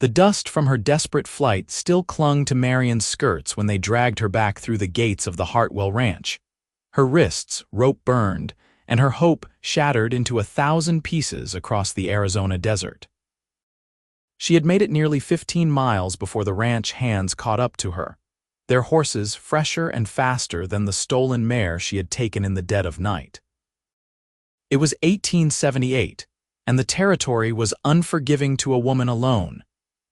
The dust from her desperate flight still clung to Marianne's skirts when they dragged her back through the gates of the Hartwell Ranch. Her wrists rope-burned, and her hope shattered into 1,000 pieces across the Arizona desert. She had made it nearly 15 miles before the ranch hands caught up to her, their horses fresher and faster than the stolen mare she had taken in the dead of night. It was 1878, and the territory was unforgiving to a woman alone,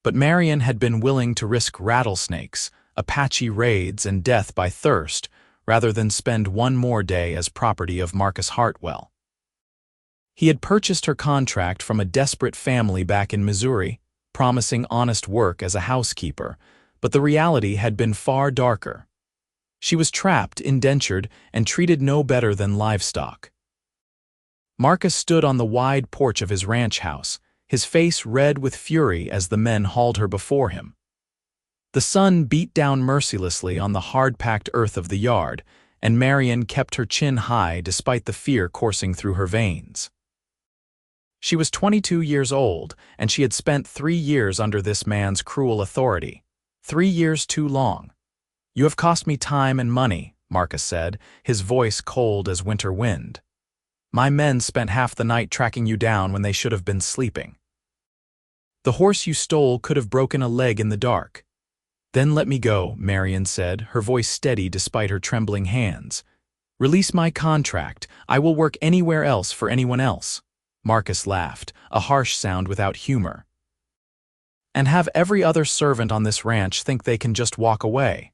but Marianne had been willing to risk rattlesnakes, Apache raids, and death by thirst rather than spend one more day as property of Marcus Hartwell. He had purchased her contract from a desperate family back in Missouri, promising honest work as a housekeeper, but the reality had been far darker. She was trapped, indentured, and treated no better than livestock. Marcus stood on the wide porch of his ranch house, his face red with fury as the men hauled her before him. The sun beat down mercilessly on the hard-packed earth of the yard, and Marianne kept her chin high despite the fear coursing through her veins. She was 22 years old, and she had spent 3 years under this man's cruel authority. 3 years too long. "You have cost me time and money," Marcus said, his voice cold as winter wind. "My men spent half the night tracking you down when they should have been sleeping. The horse you stole could have broken a leg in the dark." "Then let me go," Marianne said, her voice steady despite her trembling hands. "Release my contract. I will work anywhere else for anyone else." Marcus laughed, a harsh sound without humor. "And have every other servant on this ranch think they can just walk away.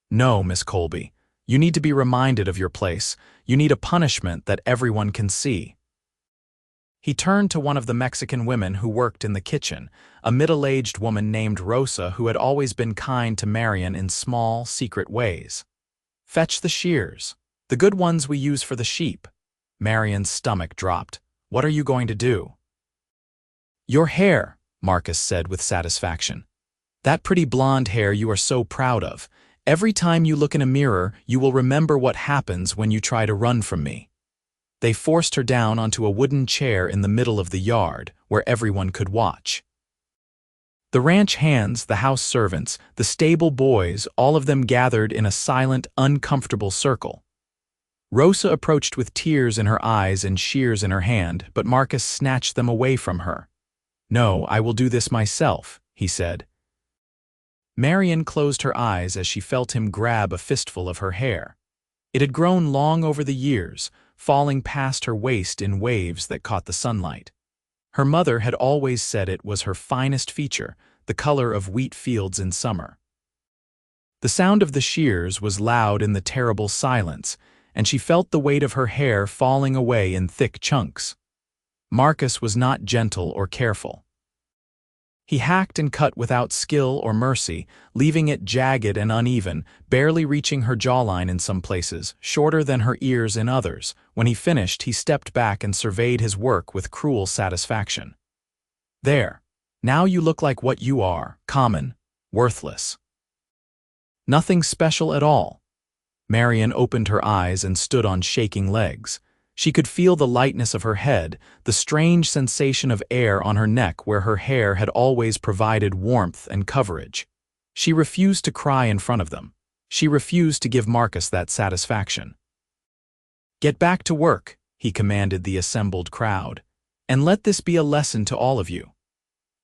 No, Miss Colby. You need to be reminded of your place. You need a punishment that everyone can see." He turned to one of the Mexican women who worked in the kitchen, a middle-aged woman named Rosa who had always been kind to Marianne in small, secret ways. "Fetch the shears. The good ones we use for the sheep." Marianne's stomach dropped. "What are you going to do?" "Your hair," Marcus said with satisfaction. "That pretty blonde hair you are so proud of. Every time you look in a mirror, you will remember what happens when you try to run from me." They forced her down onto a wooden chair in the middle of the yard, where everyone could watch. The ranch hands, the house servants, the stable boys, all of them gathered in a silent, uncomfortable circle. Rosa approached with tears in her eyes and shears in her hand, but Marcus snatched them away from her. "No, I will do this myself," he said. Marianne closed her eyes as she felt him grab a fistful of her hair. It had grown long over the years, falling past her waist in waves that caught the sunlight. Her mother had always said it was her finest feature, the color of wheat fields in summer. The sound of the shears was loud in the terrible silence, and she felt the weight of her hair falling away in thick chunks. Marcus was not gentle or careful. He hacked and cut without skill or mercy, leaving it jagged and uneven, barely reaching her jawline in some places, shorter than her ears in others. When he finished, he stepped back and surveyed his work with cruel satisfaction. "There. Now you look like what you are, common, worthless. Nothing special at all." Marianne opened her eyes and stood on shaking legs. She could feel the lightness of her head, the strange sensation of air on her neck where her hair had always provided warmth and coverage. She refused to cry in front of them. She refused to give Marcus that satisfaction. "Get back to work," he commanded the assembled crowd, "and let this be a lesson to all of you."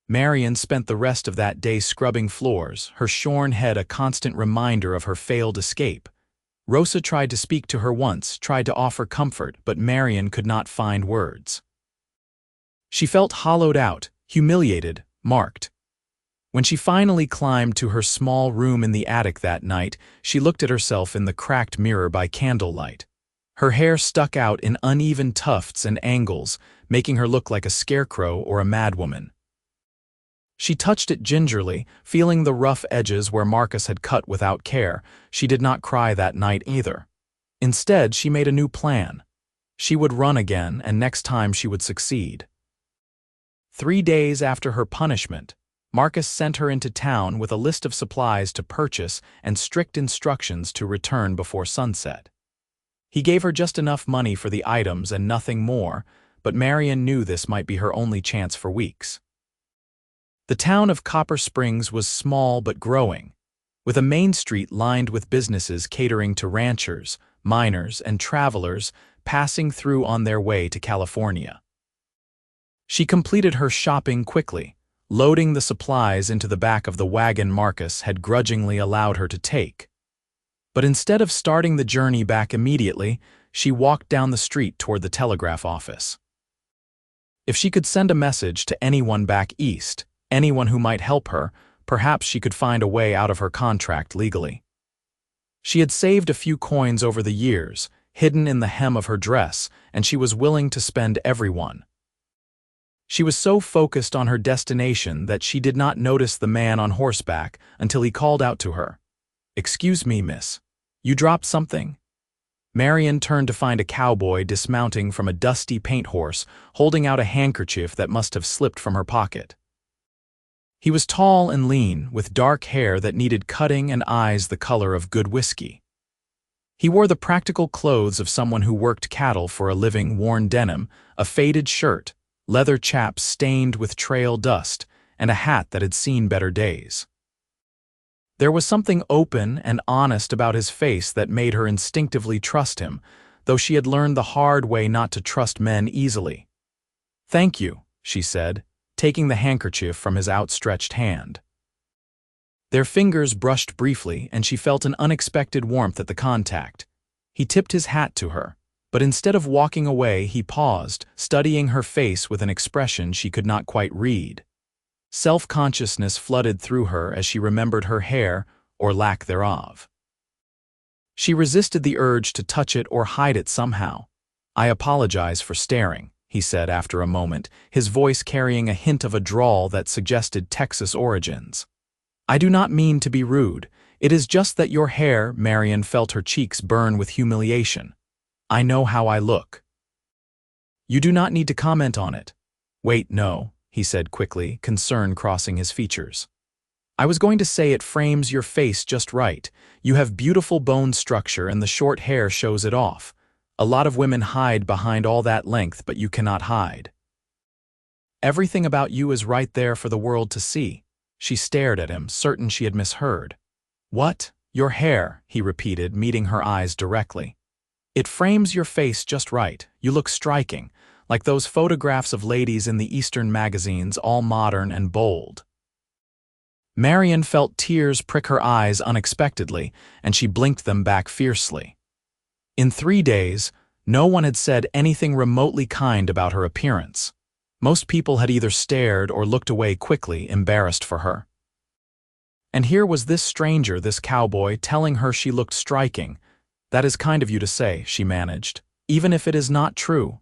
Marianne spent the rest of that day scrubbing floors, her shorn head a constant reminder of her failed escape. Rosa tried to speak to her once, tried to offer comfort, but Marianne could not find words. She felt hollowed out, humiliated, marked. When she finally climbed to her small room in the attic that night, she looked at herself in the cracked mirror by candlelight. Her hair stuck out in uneven tufts and angles, making her look like a scarecrow or a madwoman. She touched it gingerly, feeling the rough edges where Marcus had cut without care. She did not cry that night either. Instead, she made a new plan. She would run again, and next time she would succeed. 3 days after her punishment, Marcus sent her into town with a list of supplies to purchase and strict instructions to return before sunset. He gave her just enough money for the items and nothing more, but Marianne knew this might be her only chance for weeks. The town of Copper Springs was small but growing, with a main street lined with businesses catering to ranchers, miners, and travelers passing through on their way to California. She completed her shopping quickly, loading the supplies into the back of the wagon Marcus had grudgingly allowed her to take. But instead of starting the journey back immediately, she walked down the street toward the telegraph office. If she could send a message to anyone back east, anyone who might help her, perhaps she could find a way out of her contract legally. She had saved a few coins over the years, hidden in the hem of her dress, and she was willing to spend every one. She was so focused on her destination that she did not notice the man on horseback until he called out to her. "Excuse me, miss. You dropped something?" Marianne turned to find a cowboy dismounting from a dusty paint horse, holding out a handkerchief that must have slipped from her pocket. He was tall and lean, with dark hair that needed cutting and eyes the color of good whiskey. He wore the practical clothes of someone who worked cattle for a living, worn denim, a faded shirt, leather chaps stained with trail dust, and a hat that had seen better days. There was something open and honest about his face that made her instinctively trust him, though she had learned the hard way not to trust men easily. "Thank you," she said, taking the handkerchief from his outstretched hand. Their fingers brushed briefly, and she felt an unexpected warmth at the contact. He tipped his hat to her, but instead of walking away, he paused, studying her face with an expression she could not quite read. Self-consciousness flooded through her as she remembered her hair, or lack thereof. She resisted the urge to touch it or hide it somehow. "I apologize for staring," he said after a moment, his voice carrying a hint of a drawl that suggested Texas origins. "I do not mean to be rude. It is just that your hair," Marianne felt her cheeks burn with humiliation. "I know how I look." "You do not need to comment on it." "Wait, no," he said quickly, concern crossing his features. "I was going to say it frames your face just right. You have beautiful bone structure and the short hair shows it off. A lot of women hide behind all that length, but you cannot hide. Everything about you is right there for the world to see." She stared at him, certain she had misheard. "What? Your hair," he repeated, meeting her eyes directly. "It frames your face just right. You look striking, like those photographs of ladies in the Eastern magazines, all modern and bold." Marianne felt tears prick her eyes unexpectedly, and she blinked them back fiercely. In 3 days, no one had said anything remotely kind about her appearance. Most people had either stared or looked away quickly, embarrassed for her. And here was this stranger, this cowboy, telling her she looked striking. "That is kind of you to say," she managed, "even if it is not true."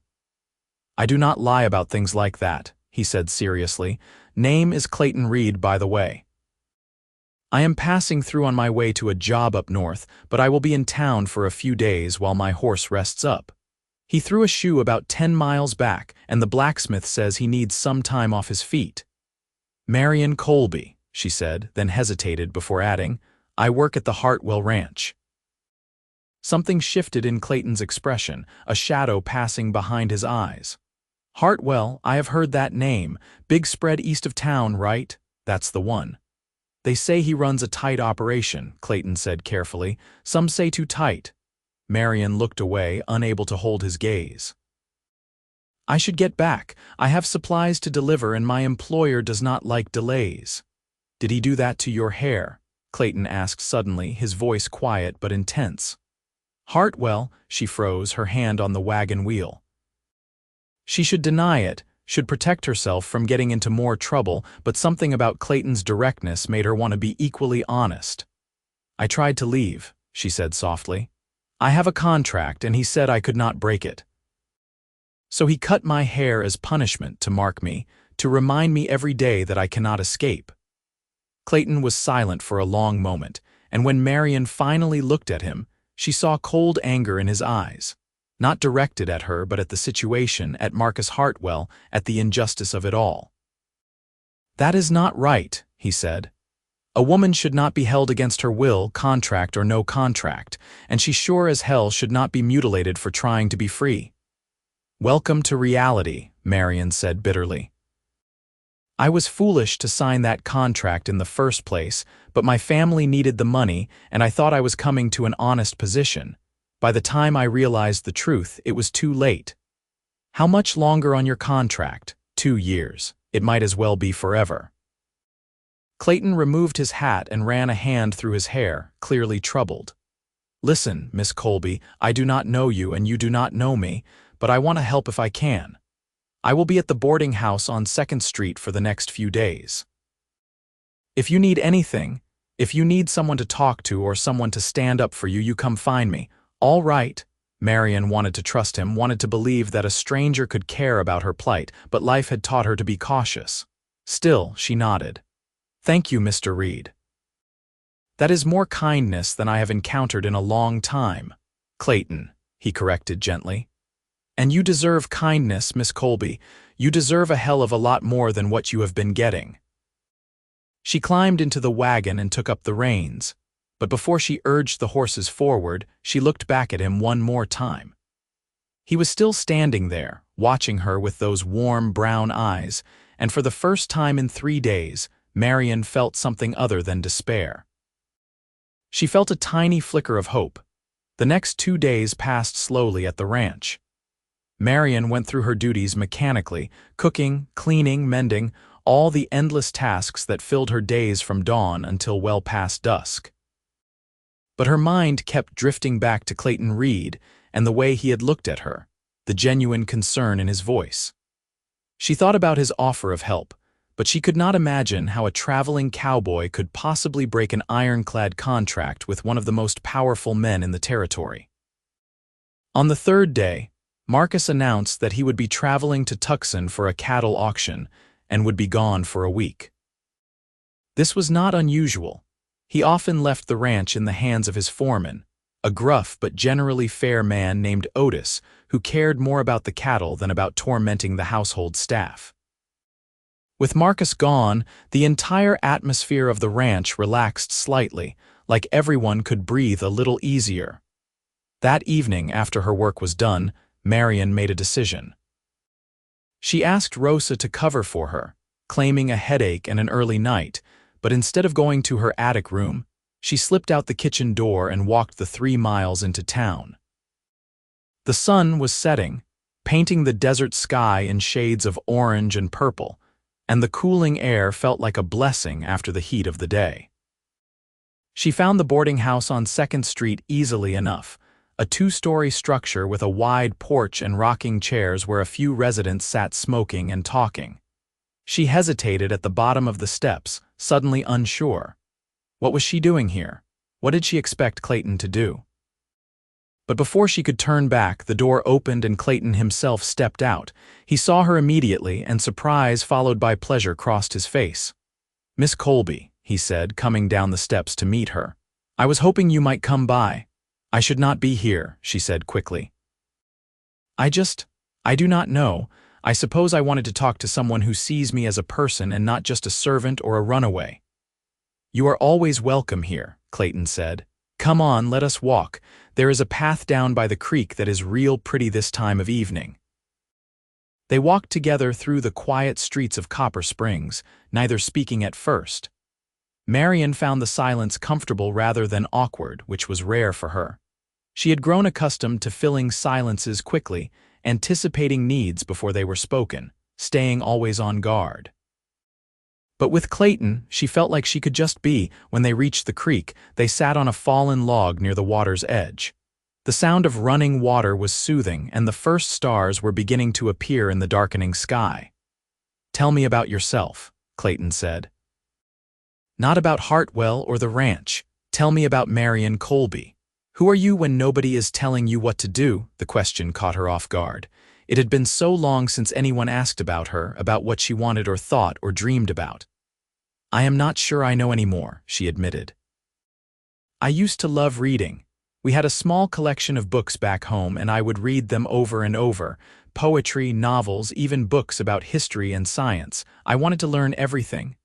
"I do not lie about things like that," he said seriously. "Name is Clayton Reed, by the way. I am passing through on my way to a job up north, but I will be in town for a few days while my horse rests up. He threw a shoe about 10 miles back, and the blacksmith says he needs some time off his feet." "Marianne Colby," she said, then hesitated before adding, "I work at the Hartwell Ranch." Something shifted in Clayton's expression, a shadow passing behind his eyes. "Hartwell, I have heard that name. Big spread east of town, right? That's the one." "They say he runs a tight operation," Clayton said carefully. "Some say too tight." Marianne looked away, unable to hold his gaze. "I should get back. I have supplies to deliver and my employer does not like delays." "Did he do that to your hair?" Clayton asked suddenly, his voice quiet but intense. "Hartwell," she froze, her hand on the wagon wheel. She should deny it, should protect herself from getting into more trouble, but something about Clayton's directness made her want to be equally honest. "I tried to leave," she said softly. "I have a contract and he said I could not break it. So he cut my hair as punishment to mark me, to remind me every day that I cannot escape." Clayton was silent for a long moment, and when Marianne finally looked at him, she saw cold anger in his eyes, not directed at her but at the situation, at Marcus Hartwell, at the injustice of it all. "That is not right," he said. "A woman should not be held against her will, contract or no contract, and she sure as hell should not be mutilated for trying to be free." "Welcome to reality," Marianne said bitterly. I was foolish to sign that contract in the first place, but my family needed the money and I thought I was coming to an honest position. By the time I realized the truth, it was too late. How much longer on your contract? 2 years. It might as well be forever. Clayton removed his hat and ran a hand through his hair, clearly troubled. Listen, Miss Colby, I do not know you and you do not know me, but I want to help if I can. I will be at the boarding house on 2nd Street for the next few days. If you need anything, if you need someone to talk to or someone to stand up for you, you come find me. All right. Marianne wanted to trust him, wanted to believe that a stranger could care about her plight, but life had taught her to be cautious. Still, she nodded. Thank you, Mr. Reed. That is more kindness than I have encountered in a long time. Clayton, he corrected gently. And you deserve kindness, Miss Colby. You deserve a hell of a lot more than what you have been getting. She climbed into the wagon and took up the reins, but before she urged the horses forward, she looked back at him one more time. He was still standing there, watching her with those warm brown eyes, and for the first time in 3 days, Marianne felt something other than despair. She felt a tiny flicker of hope. The next 2 days passed slowly at the ranch. Marianne went through her duties mechanically, cooking, cleaning, mending, all the endless tasks that filled her days from dawn until well past dusk. But her mind kept drifting back to Clayton Reed and the way he had looked at her, the genuine concern in his voice. She thought about his offer of help, but she could not imagine how a traveling cowboy could possibly break an ironclad contract with one of the most powerful men in the territory. On the 3rd day, Marcus announced that he would be traveling to Tucson for a cattle auction and would be gone for a week. This was not unusual. He often left the ranch in the hands of his foreman, a gruff but generally fair man named Otis, who cared more about the cattle than about tormenting the household staff. With Marcus gone, the entire atmosphere of the ranch relaxed slightly, like everyone could breathe a little easier. That evening, after her work was done, Marianne made a decision. She asked Rosa to cover for her, claiming a headache and an early night, but instead of going to her attic room, she slipped out the kitchen door and walked the 3 miles into town. The sun was setting, painting the desert sky in shades of orange and purple, and the cooling air felt like a blessing after the heat of the day. She found the boarding house on 2nd Street easily enough, a 2-story structure with a wide porch and rocking chairs where a few residents sat smoking and talking. She hesitated at the bottom of the steps, suddenly unsure. What was she doing here? What did she expect Clayton to do? But before she could turn back, the door opened and Clayton himself stepped out. He saw her immediately, and surprise followed by pleasure crossed his face. "Miss Colby," he said, coming down the steps to meet her. "I was hoping you might come by." "I should not be here," she said quickly. I do not know. I suppose I wanted to talk to someone who sees me as a person and not just a servant or a runaway." "You are always welcome here," Clayton said. "Come on, let us walk. There is a path down by the creek that is real pretty this time of evening." They walked together through the quiet streets of Copper Springs, neither speaking at first. Marianne found the silence comfortable rather than awkward, which was rare for her. She had grown accustomed to filling silences quickly, anticipating needs before they were spoken, staying always on guard. But with Clayton, she felt like she could just be. When they reached the creek, they sat on a fallen log near the water's edge. The sound of running water was soothing, and the first stars were beginning to appear in the darkening sky. "Tell me about yourself," Clayton said. "Not about Hartwell or the ranch. Tell me about Marianne Colby. Who are you when nobody is telling you what to do?" The question caught her off guard. It had been so long since anyone asked about her, about what she wanted or thought or dreamed about. "I am not sure I know anymore," she admitted. "I used to love reading. We had a small collection of books back home and I would read them over and over. Poetry, novels, even books about history and science. I wanted to learn everything.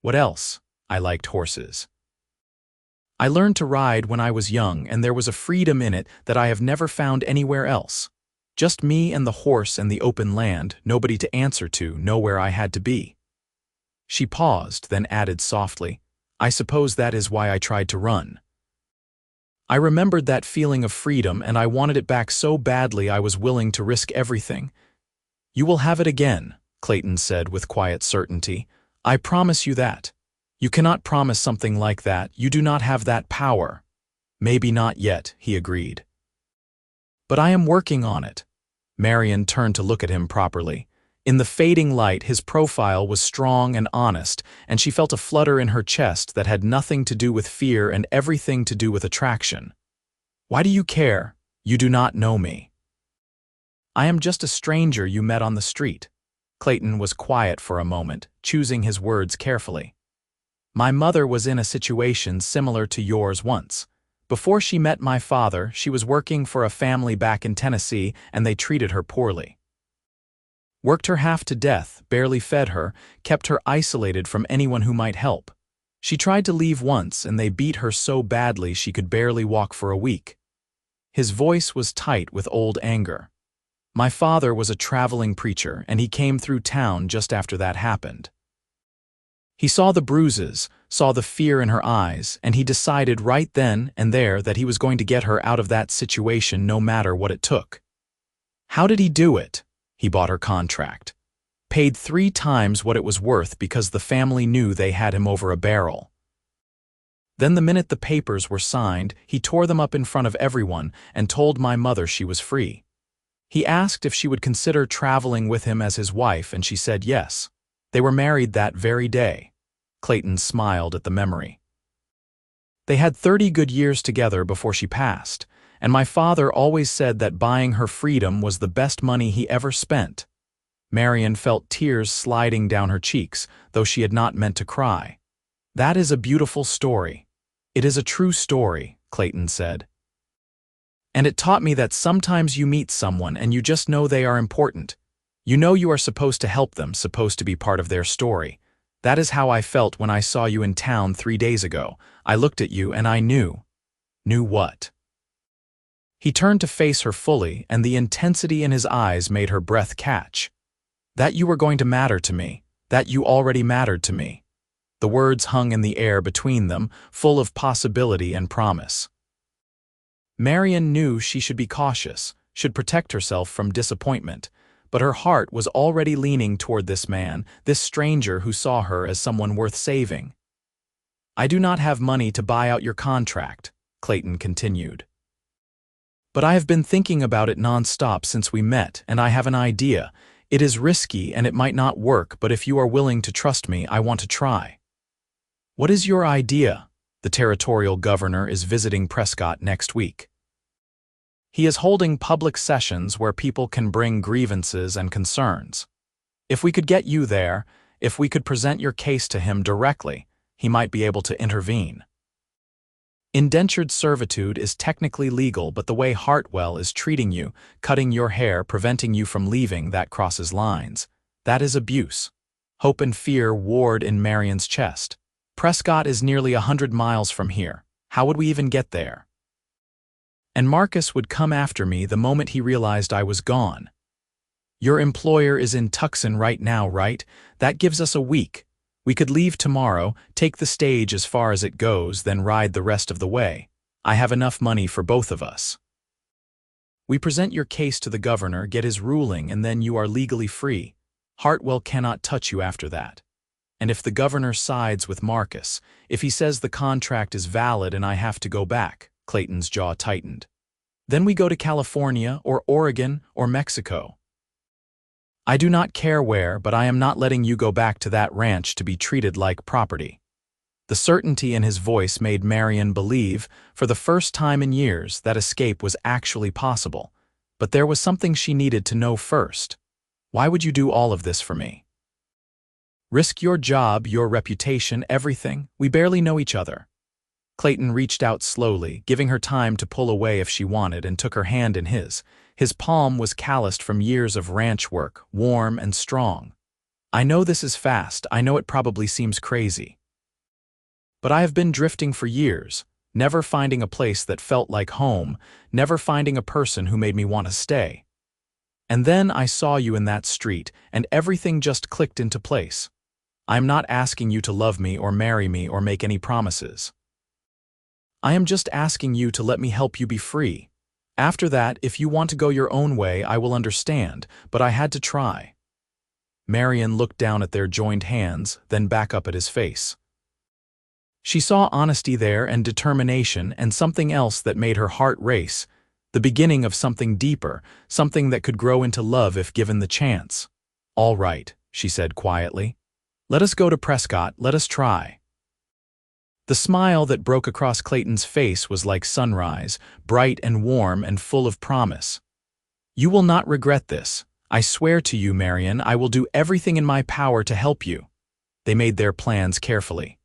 What else? I liked horses. I learned to ride when I was young, and there was a freedom in it that I have never found anywhere else. Just me and the horse and the open land, nobody to answer to, nowhere I had to be. She paused, then added softly, "I suppose that is why I tried to run. I remembered that feeling of freedom and I wanted it back so badly I was willing to risk everything." "You will have it again," Clayton said with quiet certainty. "I promise you that. You cannot promise something like that. You do not have that power." "Maybe not yet," he agreed. "But I am working on it." Marianne turned to look at him properly. In the fading light, his profile was strong and honest, and she felt a flutter in her chest that had nothing to do with fear and everything to do with attraction. "Why do you care? You do not know me." "I am just a stranger you met on the street." Clayton was quiet for a moment, choosing his words carefully. "My mother was in a situation similar to yours once. Before she met my father, she was working for a family back in Tennessee and they treated her poorly. Worked her half to death, barely fed her, kept her isolated from anyone who might help. She tried to leave once and they beat her so badly she could barely walk for a week." His voice was tight with old anger. "My father was a traveling preacher and he came through town just after that happened. He saw the bruises, saw the fear in her eyes, and he decided right then and there that he was going to get her out of that situation no matter what it took. How did he do it? He bought her contract. Paid 3 times what it was worth because the family knew they had him over a barrel. Then the minute the papers were signed, he tore them up in front of everyone and told my mother she was free. He asked if she would consider traveling with him as his wife and she said yes. They were married that very day." Clayton smiled at the memory. "They had 30 good years together before she passed, and my father always said that buying her freedom was the best money he ever spent." Marianne felt tears sliding down her cheeks, though she had not meant to cry. "That is a beautiful story. It is a true story," Clayton said. "And it taught me that sometimes you meet someone and you just know they are important. You know you are supposed to help them, supposed to be part of their story. That is how I felt when I saw you in town 3 days ago. I looked at you and I knew." "Knew what?" He turned to face her fully, and the intensity in his eyes made her breath catch. "That you were going to matter to me, that you already mattered to me." The words hung in the air between them, full of possibility and promise. Marianne knew she should be cautious, should protect herself from disappointment, but her heart was already leaning toward this man, this stranger who saw her as someone worth saving. "I do not have money to buy out your contract," Clayton continued. "But I have been thinking about it non-stop since we met, and I have an idea. It is risky and it might not work, but if you are willing to trust me, I want to try." "What is your idea?" The territorial governor is visiting Prescott next week. He is holding public sessions where people can bring grievances and concerns. If we could get you there, if we could present your case to him directly, he might be able to intervene. Indentured servitude is technically legal, but the way Hartwell is treating you, cutting your hair, preventing you from leaving, that crosses lines. That is abuse. Hope and fear warred in Marianne's chest. Prescott is nearly 100 miles from here. How would we even get there? And Marcus would come after me the moment he realized I was gone. Your employer is in Tucson right now, right? That gives us a week. We could leave tomorrow, take the stage as far as it goes, then ride the rest of the way. I have enough money for both of us. We present your case to the governor, get his ruling, and then you are legally free. Hartwell cannot touch you after that. And if the governor sides with Marcus, if he says the contract is valid and I have to go back, Clayton's jaw tightened. Then we go to California or Oregon or Mexico. I do not care where, but I am not letting you go back to that ranch to be treated like property. The certainty in his voice made Marianne believe, for the first time in years, that escape was actually possible. But there was something she needed to know first. Why would you do all of this for me? Risk your job, your reputation, everything? We barely know each other. Clayton reached out slowly, giving her time to pull away if she wanted, and took her hand in his. His palm was calloused from years of ranch work, warm and strong. I know this is fast, I know it probably seems crazy. But I have been drifting for years, never finding a place that felt like home, never finding a person who made me want to stay. And then I saw you in that street, and everything just clicked into place. I am not asking you to love me or marry me or make any promises. I am just asking you to let me help you be free. After that, if you want to go your own way, I will understand, but I had to try." Marianne looked down at their joined hands, then back up at his face. She saw honesty there and determination and something else that made her heart race, the beginning of something deeper, something that could grow into love if given the chance. "All right," she said quietly. "Let us go to Prescott, let us try." The smile that broke across Clayton's face was like sunrise, bright and warm and full of promise. "You will not regret this. I swear to you, Marianne, I will do everything in my power to help you." They made their plans carefully.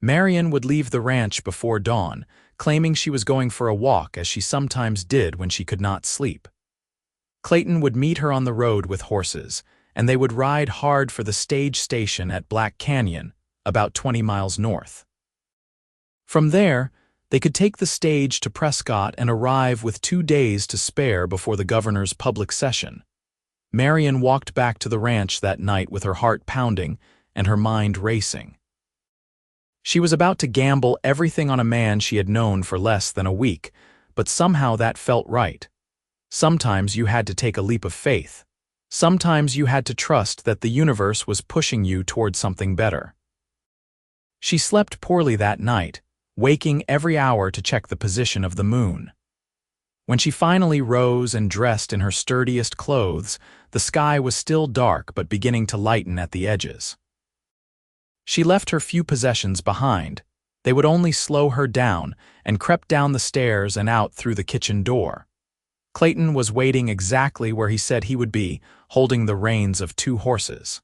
Marianne would leave the ranch before dawn, claiming she was going for a walk as she sometimes did when she could not sleep. Clayton would meet her on the road with horses, and they would ride hard for the stage station at Black Canyon, about 20 miles north. From there, they could take the stage to Prescott and arrive with 2 days to spare before the governor's public session. Marianne walked back to the ranch that night with her heart pounding and her mind racing. She was about to gamble everything on a man she had known for less than a week, but somehow that felt right. Sometimes you had to take a leap of faith. Sometimes you had to trust that the universe was pushing you toward something better. She slept poorly that night, waking every hour to check the position of the moon. When she finally rose and dressed in her sturdiest clothes, the sky was still dark but beginning to lighten at the edges. She left her few possessions behind. They would only slow her down, and crept down the stairs and out through the kitchen door. Clayton was waiting exactly where he said he would be, holding the reins of 2 horses.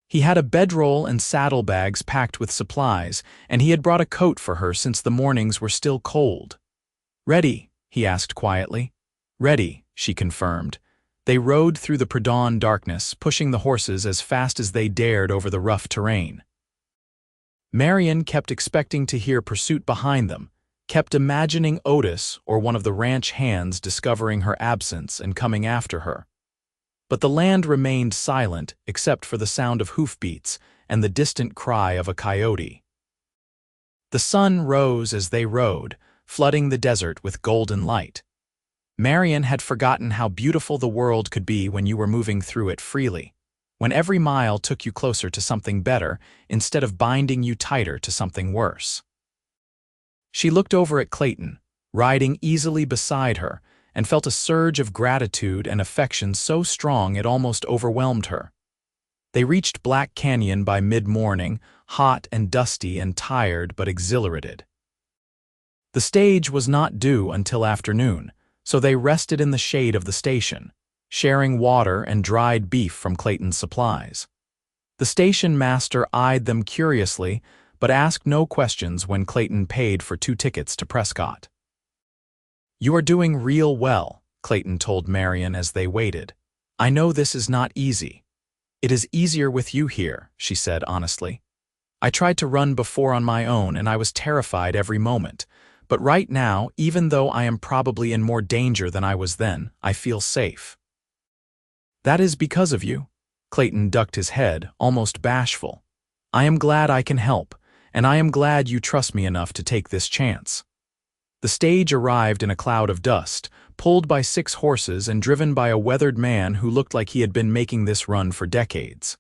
He had a bedroll and saddlebags packed with supplies, and he had brought a coat for her since the mornings were still cold. "Ready?" he asked quietly. "Ready," she confirmed. They rode through the pre-dawn darkness, pushing the horses as fast as they dared over the rough terrain. Marianne kept expecting to hear pursuit behind them, kept imagining Otis or one of the ranch hands discovering her absence and coming after her. But the land remained silent except for the sound of hoofbeats and the distant cry of a coyote. The sun rose as they rode, flooding the desert with golden light. Marianne had forgotten how beautiful the world could be when you were moving through it freely, when every mile took you closer to something better instead of binding you tighter to something worse. She looked over at Clayton, riding easily beside her, and felt a surge of gratitude and affection so strong it almost overwhelmed her. They reached Black Canyon by mid-morning, hot and dusty and tired but exhilarated. The stage was not due until afternoon, so they rested in the shade of the station, sharing water and dried beef from Clayton's supplies. The station master eyed them curiously, but asked no questions when Clayton paid for 2 tickets to Prescott. "You are doing real well," Clayton told Marianne as they waited. "I know this is not easy." "It is easier with you here," she said honestly. "I tried to run before on my own and I was terrified every moment. But right now, even though I am probably in more danger than I was then, I feel safe." "That is because of you." Clayton ducked his head, almost bashful. "I am glad I can help, and I am glad you trust me enough to take this chance." The stage arrived in a cloud of dust, pulled by 6 horses and driven by a weathered man who looked like he had been making this run for decades.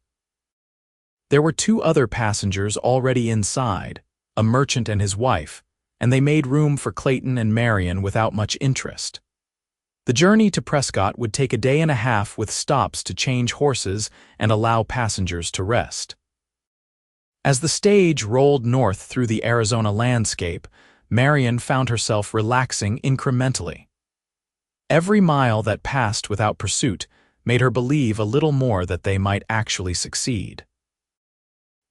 There were 2 other passengers already inside, a merchant and his wife, and they made room for Clayton and Marianne without much interest. The journey to Prescott would take a day and a half with stops to change horses and allow passengers to rest. As the stage rolled north through the Arizona landscape, Marianne found herself relaxing incrementally. Every mile that passed without pursuit made her believe a little more that they might actually succeed.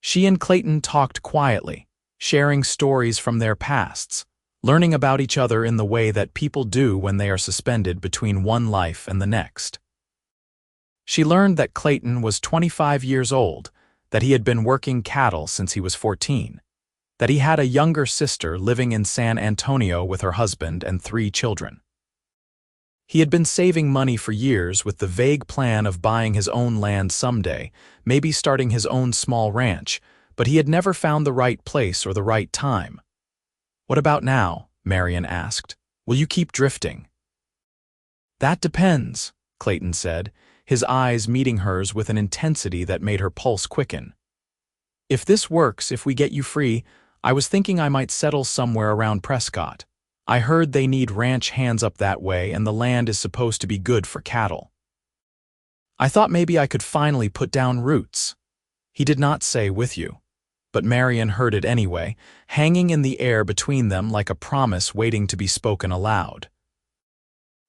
She and Clayton talked quietly, sharing stories from their pasts, learning about each other in the way that people do when they are suspended between one life and the next. She learned that Clayton was 25 years old, that he had been working cattle since he was 14, that he had a younger sister living in San Antonio with her husband and 3 children. He had been saving money for years with the vague plan of buying his own land someday, maybe starting his own small ranch, but he had never found the right place or the right time. "What about now?" Marianne asked. "Will you keep drifting?" "That depends," Clayton said, his eyes meeting hers with an intensity that made her pulse quicken. "If this works, if we get you free, I was thinking I might settle somewhere around Prescott. I heard they need ranch hands up that way and the land is supposed to be good for cattle. I thought maybe I could finally put down roots." He did not say with you, but Marianne heard it anyway, hanging in the air between them like a promise waiting to be spoken aloud.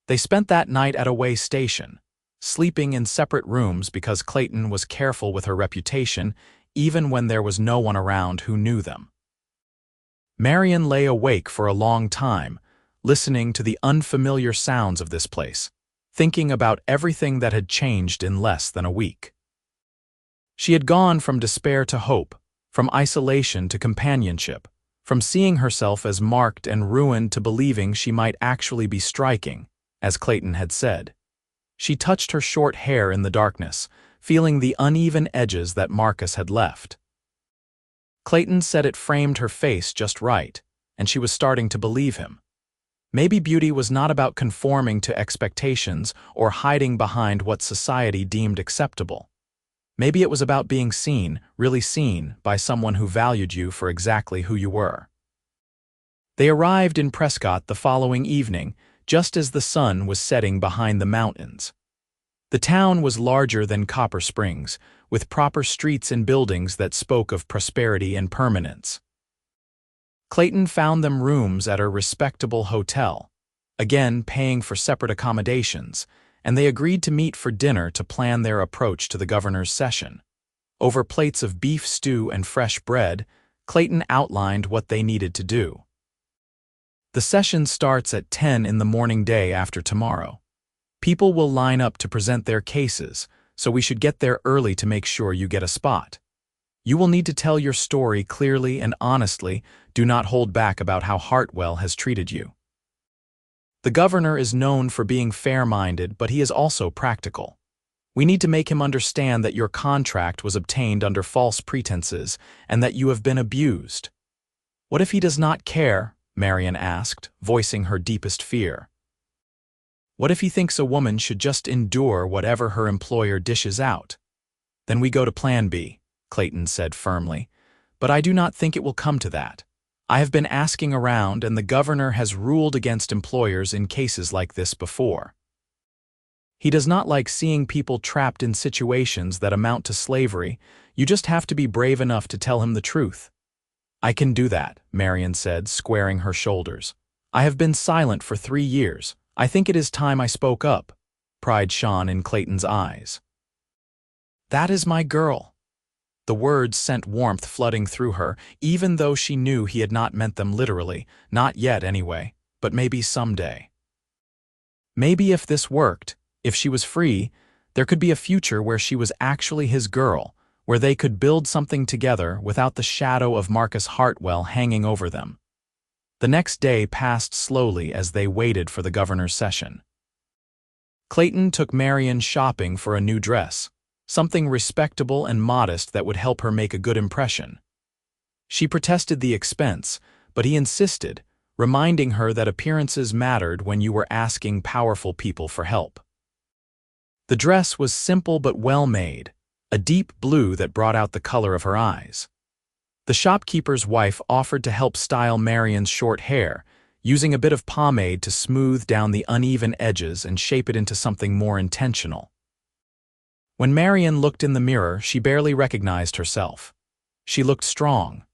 They spent that night at a way station, sleeping in separate rooms because Clayton was careful with her reputation even when there was no one around who knew them. Marianne lay awake for a long time, listening to the unfamiliar sounds of this place, thinking about everything that had changed in less than a week. She had gone from despair to hope, from isolation to companionship, from seeing herself as marked and ruined to believing she might actually be striking, as Clayton had said. She touched her short hair in the darkness, feeling the uneven edges that Marcus had left. Clayton said it framed her face just right, and she was starting to believe him. Maybe beauty was not about conforming to expectations or hiding behind what society deemed acceptable. Maybe it was about being seen, really seen, by someone who valued you for exactly who you were. They arrived in Prescott the following evening, just as the sun was setting behind the mountains. The town was larger than Copper Springs, with proper streets and buildings that spoke of prosperity and permanence. Clayton found them rooms at a respectable hotel, again paying for separate accommodations, and they agreed to meet for dinner to plan their approach to the governor's session. Over plates of beef stew and fresh bread, Clayton outlined what they needed to do. "The session starts at 10 in the morning day after tomorrow. People will line up to present their cases, so we should get there early to make sure you get a spot. You will need to tell your story clearly and honestly. Do not hold back about how Hartwell has treated you. The governor is known for being fair-minded, but he is also practical. We need to make him understand that your contract was obtained under false pretenses and that you have been abused." "What if he does not care?" Marianne asked, voicing her deepest fear. "What if he thinks a woman should just endure whatever her employer dishes out?" "Then we go to Plan B," Clayton said firmly. "But I do not think it will come to that. I have been asking around, and the governor has ruled against employers in cases like this before. He does not like seeing people trapped in situations that amount to slavery. You just have to be brave enough to tell him the truth." "I can do that," Marianne said, squaring her shoulders. "I have been silent for 3 years. I think it is time I spoke up," pride shone in Clayton's eyes. "That is my girl." The words sent warmth flooding through her, even though she knew he had not meant them literally, not yet anyway, but maybe someday. Maybe if this worked, if she was free, there could be a future where she was actually his girl, where they could build something together without the shadow of Marcus Hartwell hanging over them. The next day passed slowly as they waited for the governor's session. Clayton took Marianne shopping for a new dress, something respectable and modest that would help her make a good impression. She protested the expense, but he insisted, reminding her that appearances mattered when you were asking powerful people for help. The dress was simple but well made, a deep blue that brought out the color of her eyes. The shopkeeper's wife offered to help style Marianne's short hair, using a bit of pomade to smooth down the uneven edges and shape it into something more intentional. When Marianne looked in the mirror, she barely recognized herself. She looked strong.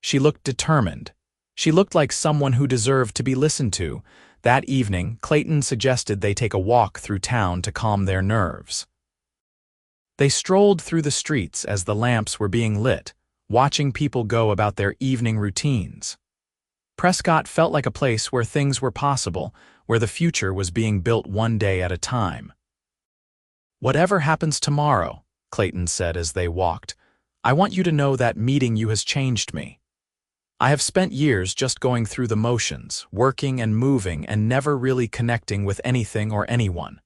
She looked determined. She looked like someone who deserved to be listened to. That evening, Clayton suggested they take a walk through town to calm their nerves. They strolled through the streets as the lamps were being lit, watching people go about their evening routines. Prescott felt like a place where things were possible, where the future was being built one day at a time. "Whatever happens tomorrow," Clayton said as they walked, "I want you to know that meeting you has changed me." I have spent years just going through the motions, working and moving and never really connecting with anything or anyone.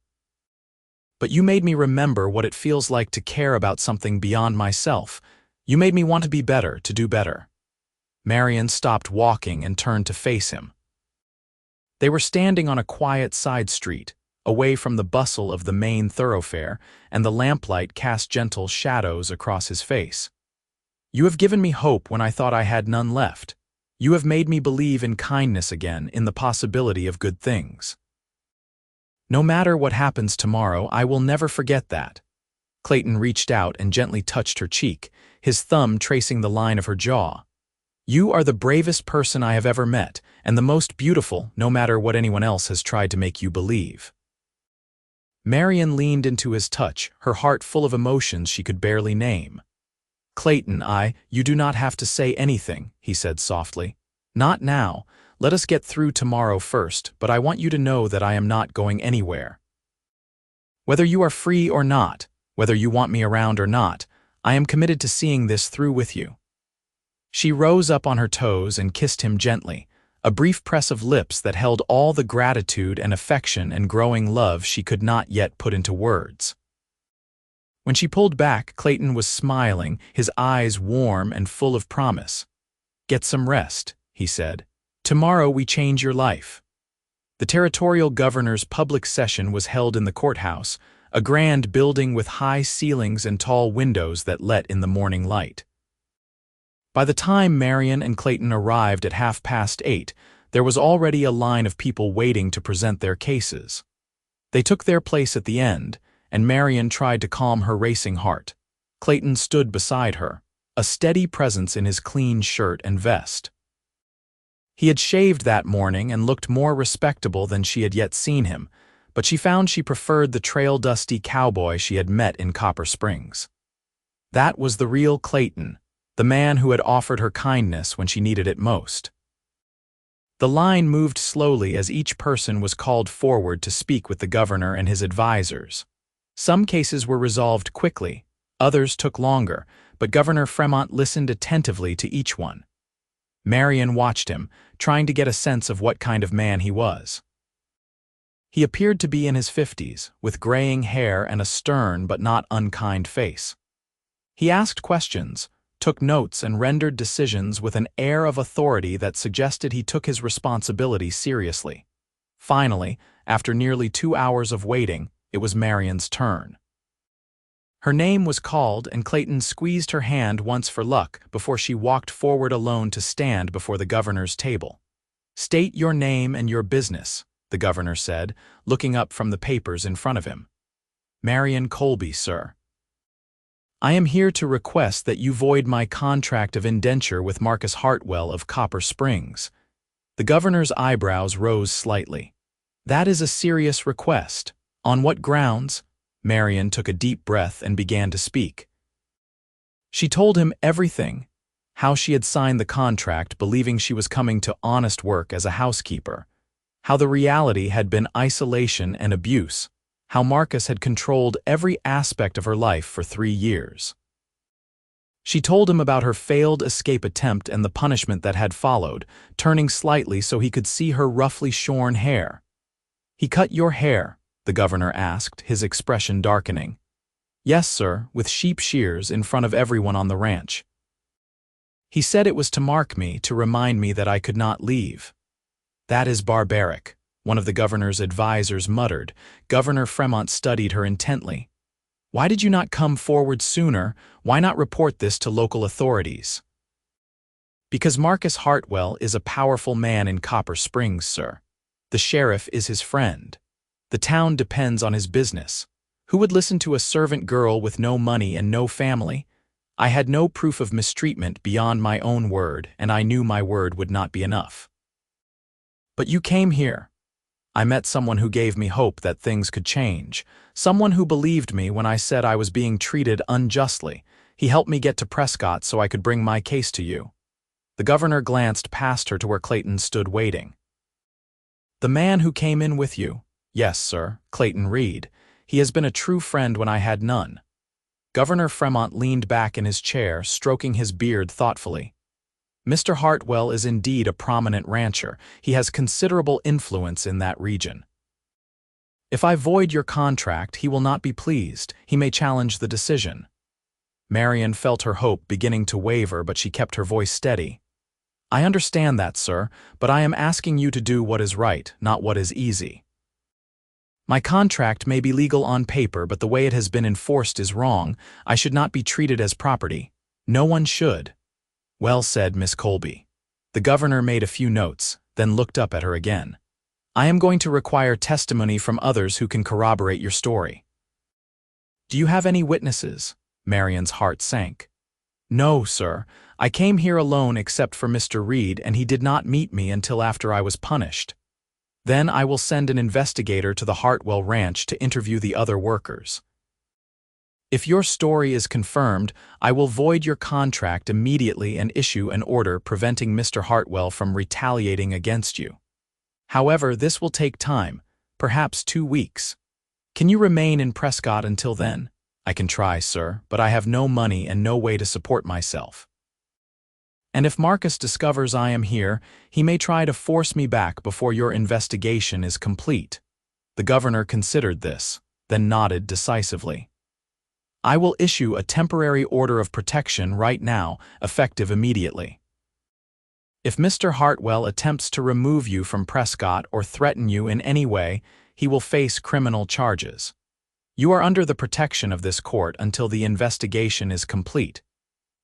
But you made me remember what it feels like to care about something beyond myself. You made me want to be better, to do better. Marianne stopped walking and turned to face him. They were standing on a quiet side street, away from the bustle of the main thoroughfare, and the lamplight cast gentle shadows across his face. You have given me hope when I thought I had none left. You have made me believe in kindness again, in the possibility of good things. No matter what happens tomorrow, I will never forget that. Clayton reached out and gently touched her cheek, his thumb tracing the line of her jaw. You are the bravest person I have ever met, and the most beautiful, no matter what anyone else has tried to make you believe. Marianne leaned into his touch, her heart full of emotions she could barely name. Clayton, you do not have to say anything, he said softly. Not now. Let us get through tomorrow first, but I want you to know that I am not going anywhere. Whether you are free or not, whether you want me around or not, I am committed to seeing this through with you. She rose up on her toes and kissed him gently, a brief press of lips that held all the gratitude and affection and growing love she could not yet put into words. When she pulled back, Clayton was smiling, his eyes warm and full of promise. Get some rest, he said. Tomorrow we change your life. The territorial governor's public session was held in the courthouse, a grand building with high ceilings and tall windows that let in the morning light. By the time Marianne and Clayton arrived at 8:30, there was already a line of people waiting to present their cases. They took their place at the end, and Marianne tried to calm her racing heart. Clayton stood beside her, a steady presence in his clean shirt and vest. He had shaved that morning and looked more respectable than she had yet seen him, but she found she preferred the trail-dusty cowboy she had met in Copper Springs. That was the real Clayton, the man who had offered her kindness when she needed it most. The line moved slowly as each person was called forward to speak with the governor and his advisors. Some cases were resolved quickly, others took longer, but Governor Fremont listened attentively to each one. Marianne watched him, trying to get a sense of what kind of man he was. He appeared to be in his 50s, with graying hair and a stern but not unkind face. He asked questions, took notes and rendered decisions with an air of authority that suggested he took his responsibility seriously. Finally, after nearly 2 hours of waiting, it was Marianne's turn. Her name was called, and Clayton squeezed her hand once for luck before she walked forward alone to stand before the governor's table. State your name and your business, the governor said, looking up from the papers in front of him. Marianne Colby, sir. I am here to request that you void my contract of indenture with Marcus Hartwell of Copper Springs. The governor's eyebrows rose slightly. That is a serious request. On what grounds? Marianne took a deep breath and began to speak. She told him everything, how she had signed the contract believing she was coming to honest work as a housekeeper, how the reality had been isolation and abuse, how Marcus had controlled every aspect of her life for 3 years. She told him about her failed escape attempt and the punishment that had followed, turning slightly so he could see her roughly shorn hair. He cut your hair, the governor asked, his expression darkening. Yes, sir, with sheep shears in front of everyone on the ranch. He said it was to mark me, to remind me that I could not leave. That is barbaric, one of the governor's advisors muttered. Governor Fremont studied her intently. Why did you not come forward sooner? Why not report this to local authorities? Because Marcus Hartwell is a powerful man in Copper Springs, sir. The sheriff is his friend. The town depends on his business. Who would listen to a servant girl with no money and no family? I had no proof of mistreatment beyond my own word, and I knew my word would not be enough. But you came here. I met someone who gave me hope that things could change, someone who believed me when I said I was being treated unjustly. He helped me get to Prescott so I could bring my case to you. The governor glanced past her to where Clayton stood waiting. The man who came in with you? Yes, sir, Clayton Reed. He has been a true friend when I had none. Governor Fremont leaned back in his chair, stroking his beard thoughtfully. Mr. Hartwell is indeed a prominent rancher. He has considerable influence in that region. If I void your contract, he will not be pleased. He may challenge the decision." Marianne felt her hope beginning to waver, but she kept her voice steady. "I understand that, sir, but I am asking you to do what is right, not what is easy. My contract may be legal on paper, but the way it has been enforced is wrong. I should not be treated as property. No one should." "Well said, Miss Colby." The governor made a few notes, then looked up at her again. "I am going to require testimony from others who can corroborate your story." "Do you have any witnesses?" Marianne's heart sank. "No, sir. I came here alone except for Mr. Reed, and he did not meet me until after I was punished. Then I will send an investigator to the Hartwell Ranch to interview the other workers. If your story is confirmed, I will void your contract immediately and issue an order preventing Mr. Hartwell from retaliating against you. However, this will take time, perhaps 2 weeks. Can you remain in Prescott until then?" "I can try, sir, but I have no money and no way to support myself. And if Marcus discovers I am here, he may try to force me back before your investigation is complete." The governor considered this, then nodded decisively. "I will issue a temporary order of protection right now, effective immediately. If Mr. Hartwell attempts to remove you from Prescott or threaten you in any way, he will face criminal charges. You are under the protection of this court until the investigation is complete.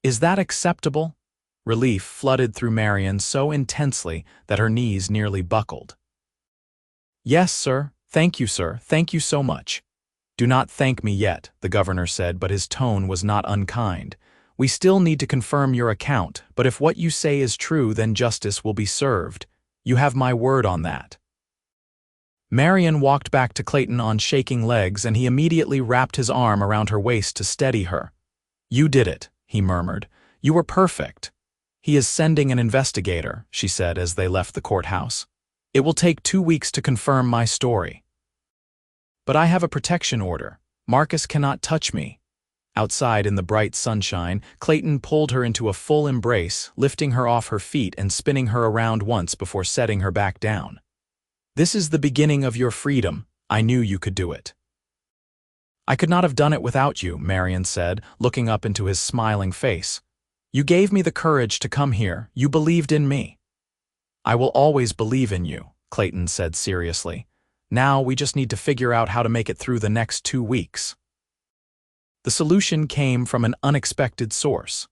Is that acceptable?" Relief flooded through Marianne so intensely that her knees nearly buckled. "Yes, sir. Thank you, sir. Thank you so much." "Do not thank me yet," the governor said, but his tone was not unkind. "We still need to confirm your account, but if what you say is true, then justice will be served. You have my word on that." Marianne walked back to Clayton on shaking legs, and he immediately wrapped his arm around her waist to steady her. "You did it," he murmured. "You were perfect." "He is sending an investigator," she said as they left the courthouse. "It will take 2 weeks to confirm my story. But I have a protection order. Marcus cannot touch me." Outside in the bright sunshine, Clayton pulled her into a full embrace, lifting her off her feet and spinning her around once before setting her back down. "This is the beginning of your freedom. I knew you could do it." "I could not have done it without you," Marianne said, looking up into his smiling face. "You gave me the courage to come here. You believed in me." "I will always believe in you," Clayton said seriously. "Now we just need to figure out how to make it through the next 2 weeks." The solution came from an unexpected source.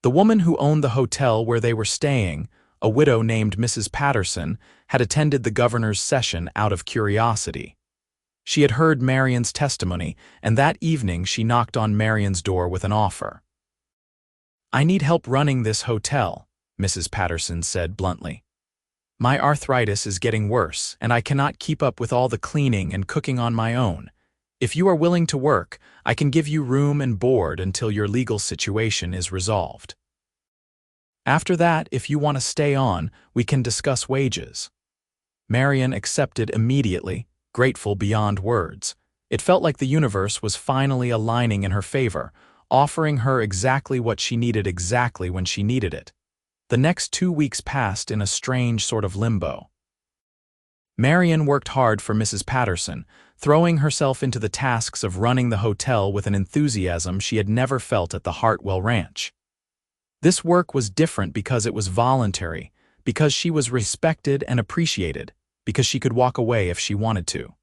The woman who owned the hotel where they were staying, a widow named Mrs. Patterson, had attended the governor's session out of curiosity. She had heard Marianne's testimony, and that evening she knocked on Marianne's door with an offer. "I need help running this hotel," Mrs. Patterson said bluntly. "My arthritis is getting worse, and I cannot keep up with all the cleaning and cooking on my own. If you are willing to work, I can give you room and board until your legal situation is resolved. After that, if you want to stay on, we can discuss wages." Marianne accepted immediately, grateful beyond words. It felt like the universe was finally aligning in her favor, offering her exactly what she needed exactly when she needed it. The next 2 weeks passed in a strange sort of limbo. Marianne worked hard for Mrs. Patterson, throwing herself into the tasks of running the hotel with an enthusiasm she had never felt at the Hartwell Ranch. This work was different because it was voluntary, because she was respected and appreciated, because she could walk away if she wanted to.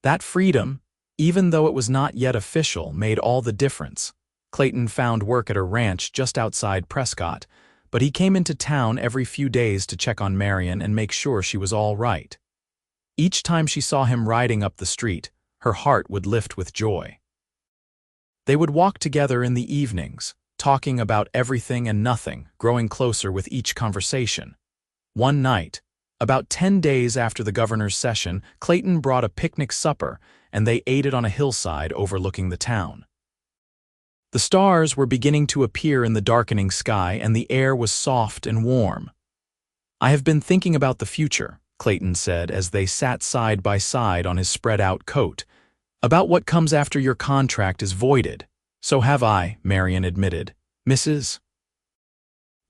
That freedom, even though it was not yet official, made all the difference. Clayton found work at a ranch just outside Prescott, but he came into town every few days to check on Marianne and make sure she was all right. Each time she saw him riding up the street, her heart would lift with joy. They would walk together in the evenings, talking about everything and nothing, growing closer with each conversation. One night, about 10 days after the governor's session, Clayton brought a picnic supper, and they ate it on a hillside overlooking the town. The stars were beginning to appear in the darkening sky, and the air was soft and warm. "I have been thinking about the future," Clayton said as they sat side by side on his spread-out coat. "About what comes after your contract is voided." "So have I," Marianne admitted. "Mrs.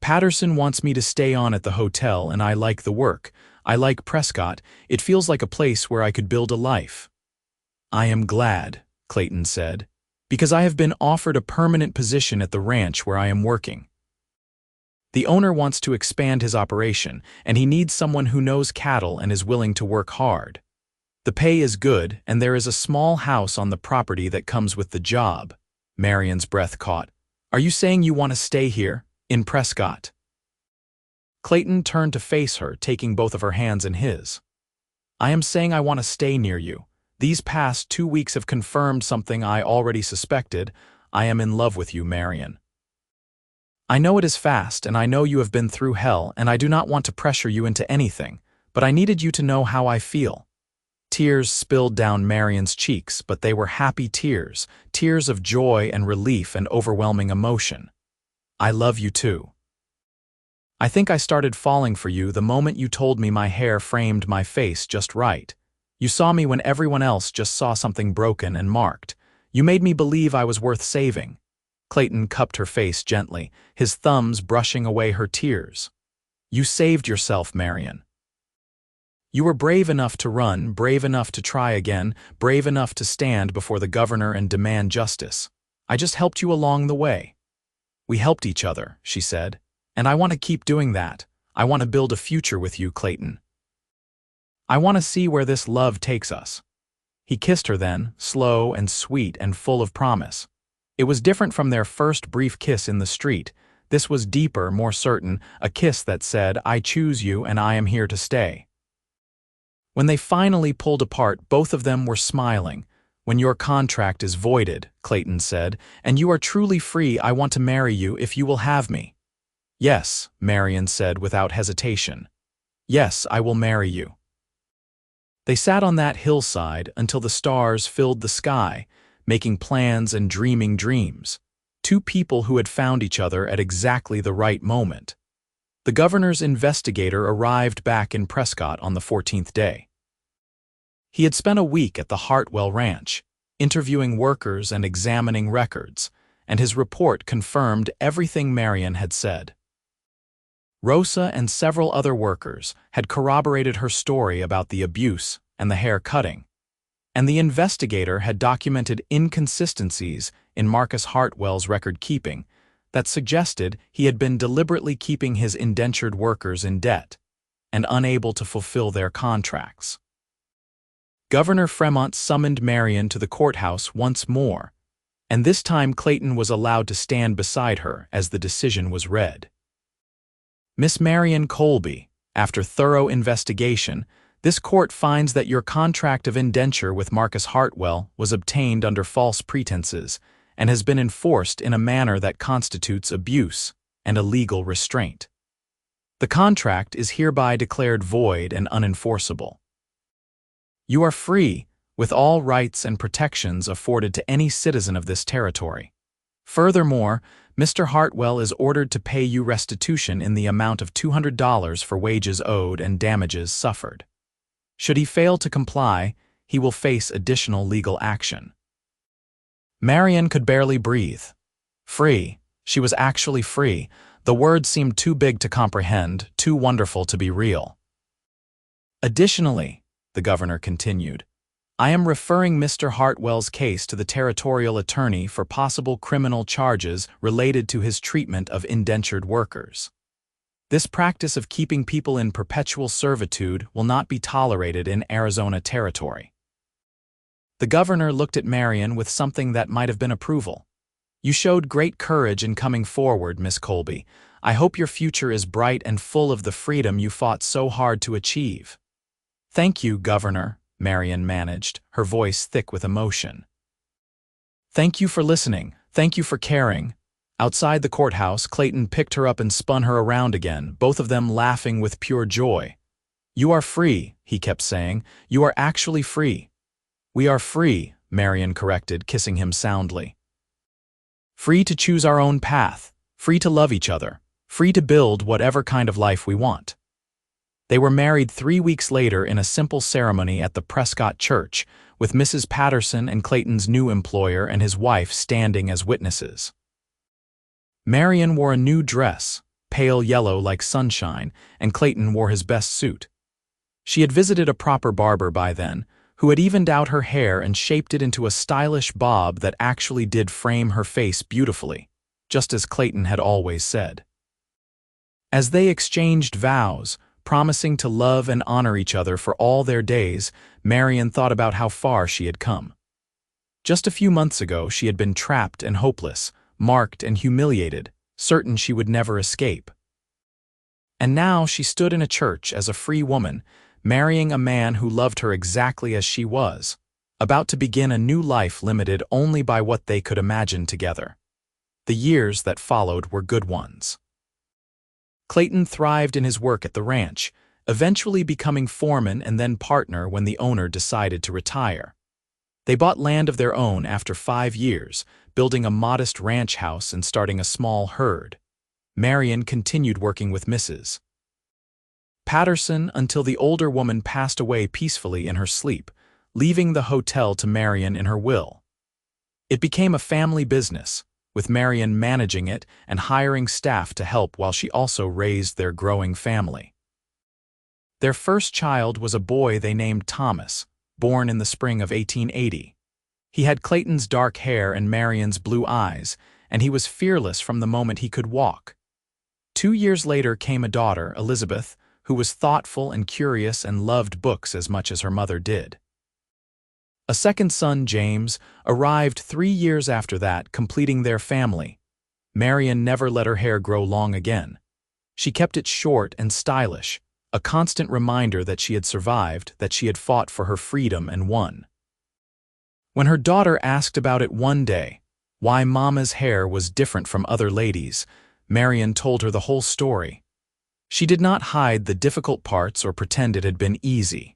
Patterson wants me to stay on at the hotel, and I like the work. I like Prescott. It feels like a place where I could build a life." "I am glad," Clayton said, "because I have been offered a permanent position at the ranch where I am working. The owner wants to expand his operation, and he needs someone who knows cattle and is willing to work hard. The pay is good, and there is a small house on the property that comes with the job." Marianne's breath caught. "Are you saying you want to stay here, in Prescott?" Clayton turned to face her, taking both of her hands in his. "I am saying I want to stay near you. These past 2 weeks have confirmed something I already suspected. I am in love with you, Marianne. I know it is fast, and I know you have been through hell, and I do not want to pressure you into anything, but I needed you to know how I feel." Tears spilled down Marianne's cheeks, but they were happy tears, tears of joy and relief and overwhelming emotion. "I love you too. I think I started falling for you the moment you told me my hair framed my face just right. You saw me when everyone else just saw something broken and marked. You made me believe I was worth saving." Clayton cupped her face gently, his thumbs brushing away her tears. "You saved yourself, Marianne. You were brave enough to run, brave enough to try again, brave enough to stand before the governor and demand justice. I just helped you along the way." "We helped each other," she said, "and I want to keep doing that. I want to build a future with you, Clayton. I want to see where this love takes us." He kissed her then, slow and sweet and full of promise. It was different from their first brief kiss in the street. This was deeper, more certain, a kiss that said, "I choose you and I am here to stay." When they finally pulled apart, both of them were smiling. "When your contract is voided," Clayton said, "and you are truly free, I want to marry you if you will have me." "Yes," Marianne said without hesitation. "Yes, I will marry you." They sat on that hillside until the stars filled the sky, making plans and dreaming dreams. Two people who had found each other at exactly the right moment. The governor's investigator arrived back in Prescott on the 14th day. He had spent a week at the Hartwell Ranch, interviewing workers and examining records, and his report confirmed everything Marianne had said. Rosa and several other workers had corroborated her story about the abuse and the hair cutting, and the investigator had documented inconsistencies in Marcus Hartwell's record-keeping that suggested he had been deliberately keeping his indentured workers in debt and unable to fulfill their contracts. Governor Fremont summoned Marianne to the courthouse once more, and this time Clayton was allowed to stand beside her as the decision was read. "Miss Marianne Colby, after thorough investigation, this court finds that your contract of indenture with Marcus Hartwell was obtained under false pretenses and has been enforced in a manner that constitutes abuse and illegal restraint. The contract is hereby declared void and unenforceable. You are free, with all rights and protections afforded to any citizen of this territory. Furthermore, Mr. Hartwell is ordered to pay you restitution in the amount of $200 for wages owed and damages suffered. Should he fail to comply, he will face additional legal action." Marianne could barely breathe. Free. She was actually free. The word seemed too big to comprehend, too wonderful to be real. "Additionally," the governor continued, "I am referring Mr. Hartwell's case to the territorial attorney for possible criminal charges related to his treatment of indentured workers. This practice of keeping people in perpetual servitude will not be tolerated in Arizona territory." The governor looked at Marianne with something that might have been approval. "You showed great courage in coming forward, Miss Colby. I hope your future is bright and full of the freedom you fought so hard to achieve." "Thank you, Governor," Marianne managed, her voice thick with emotion. "Thank you for listening. Thank you for caring." Outside the courthouse, Clayton picked her up and spun her around again, both of them laughing with pure joy. "You are free," he kept saying. "You are actually free." "We are free," Marianne corrected, kissing him soundly. "Free to choose our own path, free to love each other, free to build whatever kind of life we want." They were married 3 weeks later in a simple ceremony at the Prescott Church, with Mrs. Patterson and Clayton's new employer and his wife standing as witnesses. Marianne wore a new dress, pale yellow like sunshine, and Clayton wore his best suit. She had visited a proper barber by then, who had evened out her hair and shaped it into a stylish bob that actually did frame her face beautifully, just as Clayton had always said. As they exchanged vows, promising to love and honor each other for all their days, Marianne thought about how far she had come. Just a few months ago, she had been trapped and hopeless, marked and humiliated, certain she would never escape. And now she stood in a church as a free woman, marrying a man who loved her exactly as she was, about to begin a new life limited only by what they could imagine together. The years that followed were good ones. Clayton thrived in his work at the ranch, eventually becoming foreman and then partner when the owner decided to retire. They bought land of their own after 5 years, building a modest ranch house and starting a small herd. Marianne continued working with Mrs. Patterson until the older woman passed away peacefully in her sleep, leaving the hotel to Marianne in her will. It became a family business, with Marianne managing it and hiring staff to help while she also raised their growing family. Their first child was a boy they named Thomas, born in the spring of 1880. He had Clayton's dark hair and Marianne's blue eyes, and he was fearless from the moment he could walk. 2 years later came a daughter, Elizabeth, who was thoughtful and curious and loved books as much as her mother did. A second son, James, arrived 3 years after that, completing their family. Marianne never let her hair grow long again. She kept it short and stylish, a constant reminder that she had survived, that she had fought for her freedom and won. When her daughter asked about it one day, why Mama's hair was different from other ladies, Marianne told her the whole story. She did not hide the difficult parts or pretend it had been easy.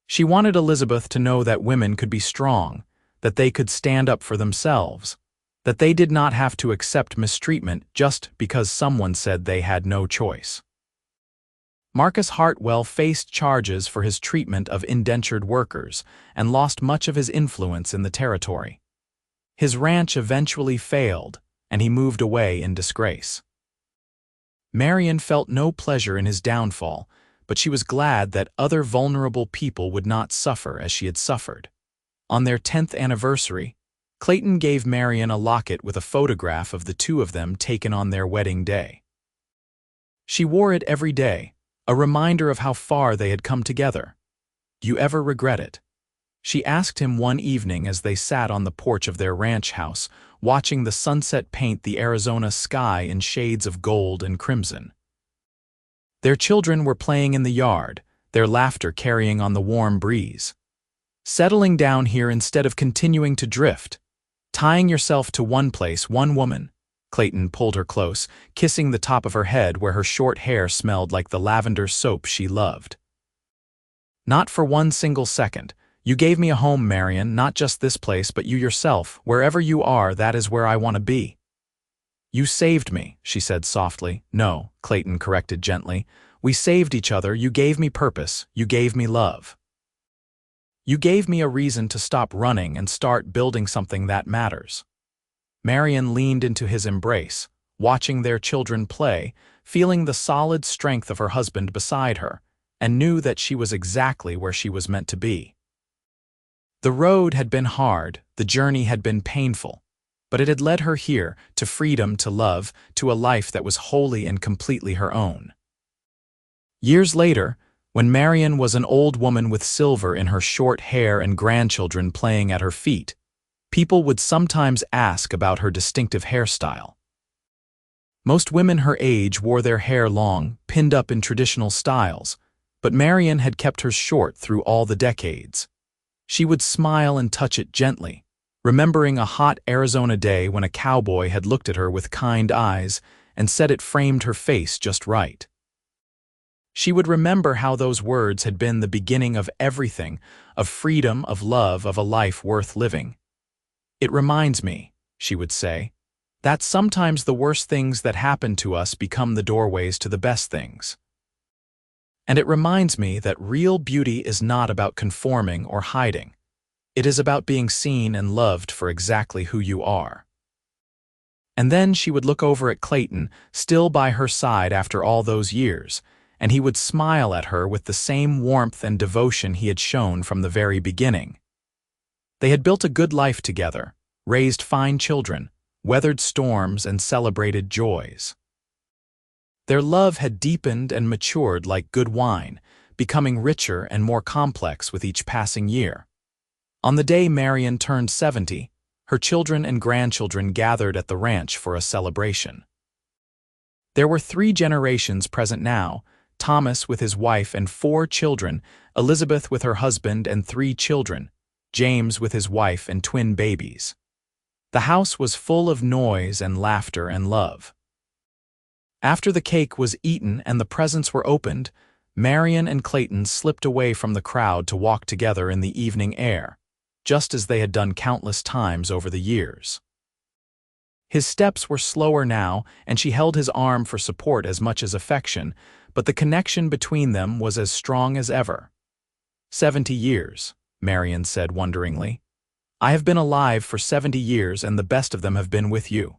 She wanted Elizabeth to know that women could be strong, that they could stand up for themselves, that they did not have to accept mistreatment just because someone said they had no choice. Marcus Hartwell faced charges for his treatment of indentured workers and lost much of his influence in the territory. His ranch eventually failed, and he moved away in disgrace. Marianne felt no pleasure in his downfall, but she was glad that other vulnerable people would not suffer as she had suffered. On their 10th anniversary, Clayton gave Marianne a locket with a photograph of the two of them taken on their wedding day. She wore it every day, a reminder of how far they had come together. "Do you ever regret it?" she asked him one evening as they sat on the porch of their ranch house, watching the sunset paint the Arizona sky in shades of gold and crimson. Their children were playing in the yard, their laughter carrying on the warm breeze. "Settling down here instead of continuing to drift. Tying yourself to one place, one woman." Clayton pulled her close, kissing the top of her head where her short hair smelled like the lavender soap she loved. "Not for one single second. You gave me a home, Marianne, not just this place, but you yourself. Wherever you are, that is where I want to be." "You saved me," she said softly. "No," Clayton corrected gently. "We saved each other. You gave me purpose. You gave me love. You gave me a reason to stop running and start building something that matters." Marianne leaned into his embrace, watching their children play, feeling the solid strength of her husband beside her, and knew that she was exactly where she was meant to be. The road had been hard, the journey had been painful, but it had led her here, to freedom, to love, to a life that was wholly and completely her own. Years later, when Marianne was an old woman with silver in her short hair and grandchildren playing at her feet, people would sometimes ask about her distinctive hairstyle. Most women her age wore their hair long, pinned up in traditional styles, but Marianne had kept hers short through all the decades. She would smile and touch it gently, remembering a hot Arizona day when a cowboy had looked at her with kind eyes and said it framed her face just right. She would remember how those words had been the beginning of everything, of freedom, of love, of a life worth living. "It reminds me," she would say, "that sometimes the worst things that happen to us become the doorways to the best things. And it reminds me that real beauty is not about conforming or hiding. It is about being seen and loved for exactly who you are." And then she would look over at Clayton, still by her side after all those years, and he would smile at her with the same warmth and devotion he had shown from the very beginning. They had built a good life together, raised fine children, weathered storms, and celebrated joys. Their love had deepened and matured like good wine, becoming richer and more complex with each passing year. On the day Marianne turned 70, her children and grandchildren gathered at the ranch for a celebration. There were 3 generations present now: Thomas with his wife and 4 children, Elizabeth with her husband and 3 children, James with his wife and twin babies. The house was full of noise and laughter and love. After the cake was eaten and the presents were opened, Marianne and Clayton slipped away from the crowd to walk together in the evening air, just as they had done countless times over the years. His steps were slower now, and she held his arm for support as much as affection, but the connection between them was as strong as ever. 70 years, Marianne said wonderingly. I have been alive for 70 years, and the best of them have been with you.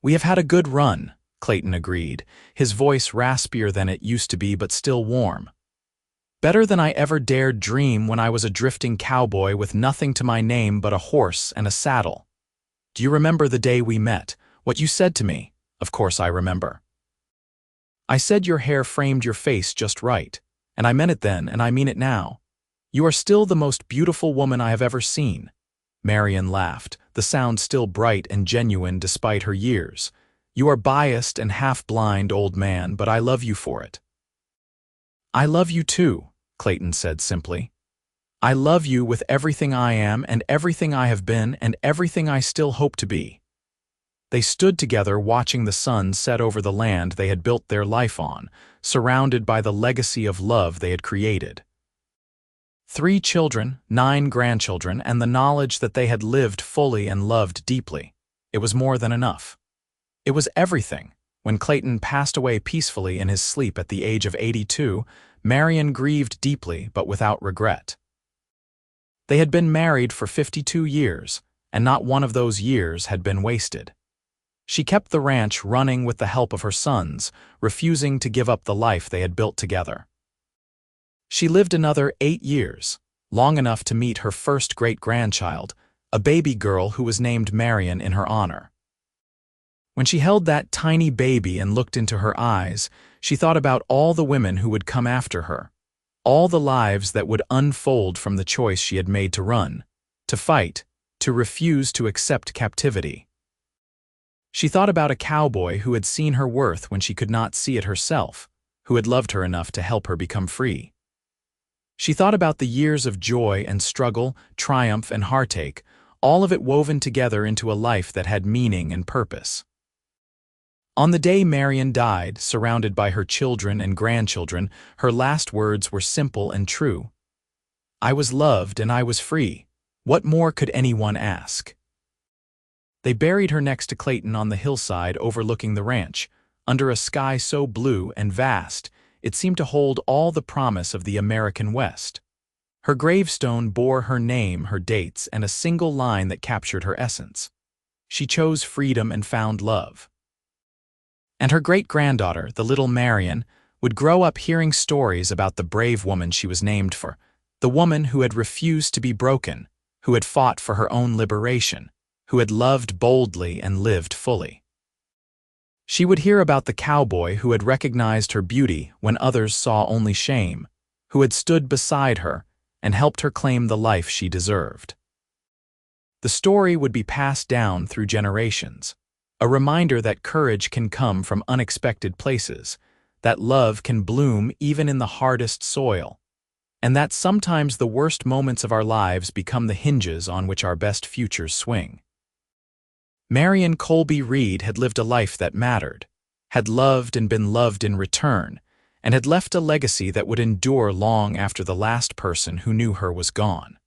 We have had a good run, Clayton agreed, his voice raspier than it used to be but still warm. Better than I ever dared dream when I was a drifting cowboy with nothing to my name but a horse and a saddle. Do you remember the day we met, what you said to me? Of course I remember. I said your hair framed your face just right, and I meant it then and I mean it now. You are still the most beautiful woman I have ever seen. Marianne laughed, the sound still bright and genuine despite her years. You are biased and half-blind, old man, but I love you for it. I love you too, Clayton said simply. I love you with everything I am and everything I have been and everything I still hope to be. They stood together watching the sun set over the land they had built their life on, surrounded by the legacy of love they had created. 3 children, 9 grandchildren, and the knowledge that they had lived fully and loved deeply. It was more than enough. It was everything. When Clayton passed away peacefully in his sleep at the age of 82, Marianne grieved deeply but without regret. They had been married for 52 years, and not one of those years had been wasted. She kept the ranch running with the help of her sons, refusing to give up the life they had built together. She lived another 8 years, long enough to meet her first great-grandchild, a baby girl who was named Marianne in her honor. When she held that tiny baby and looked into her eyes, she thought about all the women who would come after her, all the lives that would unfold from the choice she had made to run, to fight, to refuse to accept captivity. She thought about a cowboy who had seen her worth when she could not see it herself, who had loved her enough to help her become free. She thought about the years of joy and struggle, triumph and heartache, all of it woven together into a life that had meaning and purpose. On the day Marianne died, surrounded by her children and grandchildren, her last words were simple and true. I was loved and I was free. What more could anyone ask? They buried her next to Clayton on the hillside overlooking the ranch, under a sky so blue and vast it seemed to hold all the promise of the American West. Her gravestone bore her name, her dates, and a single line that captured her essence. She chose freedom and found love. And her great-granddaughter, the little Marianne, would grow up hearing stories about the brave woman she was named for, the woman who had refused to be broken, who had fought for her own liberation, who had loved boldly and lived fully. She would hear about the cowboy who had recognized her beauty when others saw only shame, who had stood beside her and helped her claim the life she deserved. The story would be passed down through generations, a reminder that courage can come from unexpected places, that love can bloom even in the hardest soil, and that sometimes the worst moments of our lives become the hinges on which our best futures swing. Marianne Colby Reed had lived a life that mattered, had loved and been loved in return, and had left a legacy that would endure long after the last person who knew her was gone.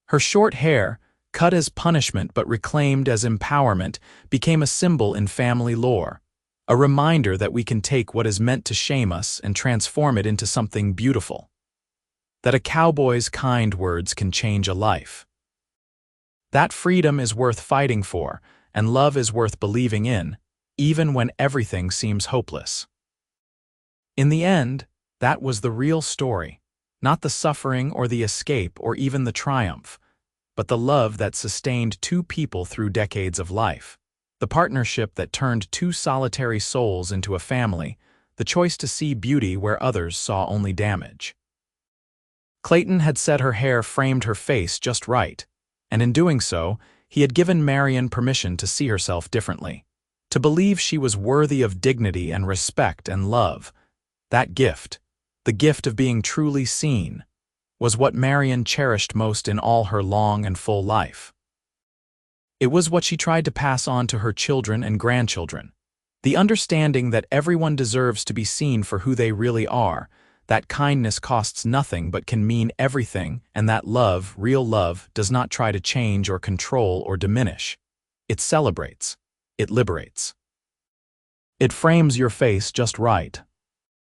Her short hair, cut as punishment but reclaimed as empowerment, became a symbol in family lore, a reminder that we can take what is meant to shame us and transform it into something beautiful, that a cowboy's kind words can change a life. That freedom is worth fighting for, and love is worth believing in, even when everything seems hopeless. In the end, that was the real story, not the suffering or the escape or even the triumph, but the love that sustained two people through decades of life, the partnership that turned two solitary souls into a family, the choice to see beauty where others saw only damage. Clayton had said her hair framed her face just right, and in doing so, he had given Marianne permission to see herself differently, to believe she was worthy of dignity and respect and love. That gift, the gift of being truly seen, was what Marianne cherished most in all her long and full life. It was what she tried to pass on to her children and grandchildren, the understanding that everyone deserves to be seen for who they really are, that kindness costs nothing but can mean everything, and that love, real love, does not try to change or control or diminish. It celebrates. It liberates. It frames your face just right.